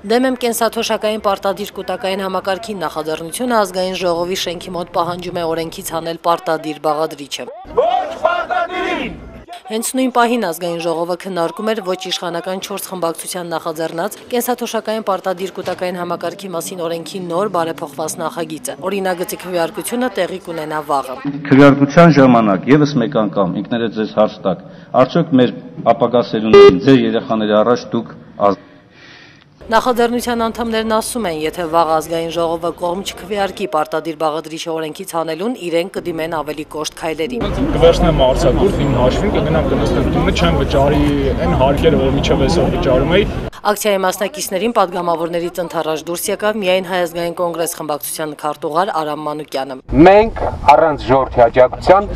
Դեմ եմ կենսաթոշակային պարտադիր կൂտակային համակարգին նախաձեռնությունը ազգային ժողովի շենքի մոտ պահանջում է օրենքից հանել պարտադիր բաղադրիչը։ Ոչ պարտադիրին! Հենց նույն պահին ազգային ժողովը քննարկում էր ոչ իշխանական 4 խմբակցության նախաձեռնած կենսաթոշակային պարտադիր կൂտակային համակարգի մասին օրենքի նոր բարեփոխված նախագիծը։ Օրինագծի քվեարկությունը տեղի կունենա վաղը։ Քվեարկության ժամանակ եւս մեկ անգամ ինքներդ ձեզ հարց տաք, արդյոք մեր ապագա սերունդներին, ձեր երեխաների առաջ դուք Նախաձեռնության անդամներն ասում են, եթե վաղ ազգային ժողովը կողմ չքվեարկի պարտադիր բաղադրիչը օրենքից հանելուն, իրեն կդիմեն ավելի կոշտ քայլերի։ Կվերցնեմ արձակուրդ իմ հաշվին, կգնամ կնստեմ տունը, չեմ վճարի այն հարկերը, որ միջև այսօր վճարում էի։ Ակցիայի մասնակիցներին պատգամավորներից ընդառաջ դուրս եկավ միայն Հայ ազգային կոնգրես խմբակցության քարտուղար Արամ Մանուկյանը։ Մենք առանց ժողովրդի աջակցության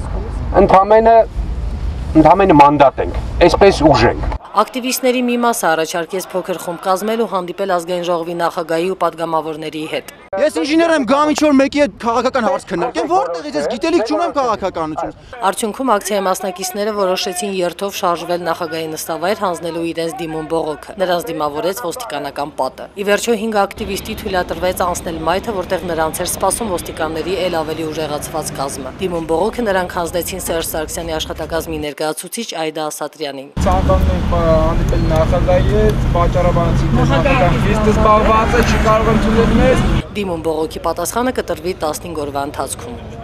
ընդամենը մանդատ ենք, այսպես ուժ ենք։ Ակտիվիստների մի մասը առաջարկեց փոքր խումբ կազմել ու հանդիպել ազգային ժողովի նախագահի ու պատգամավորների հետ։ Ես ինժեներ եմ, գամ ինչ-որ մեկի հետ քաղաքական հարց քննարկեմ, որտեղից ես գիտելիք չունեմ քաղաքականություն։ Արդյունքում ակցիայի մասնակիցները որոշեցին երթով շարժվել նախագահի նստավայր հանձնելու իրենց դիմում բողոքը։ Նրանց դիմավորեց ոստիկանական պատը։ Ի վերջո 5 ակտիվիստի թույլատրվեց անցնել մայթը, որտեղ նրանց էր սպասում ոստիկանների ել ավելի ուժեղացված կազմը։ Դիմում բողոքը նրանք հանձնեցին Սերժ Սարգսյանի աշխատակազմի ներկայացուցիչ Այդա Ասատրյանին։ Ցանկանում ենք հանդիպել նախագահի հետ, պատճառաբանեցին, թե նախագահն իսկ զբաղված է, չի կարող ընդունել մեզ։ Դիմում բողոքի պատասխանը կտրվի 15 օրվա ընթացքում։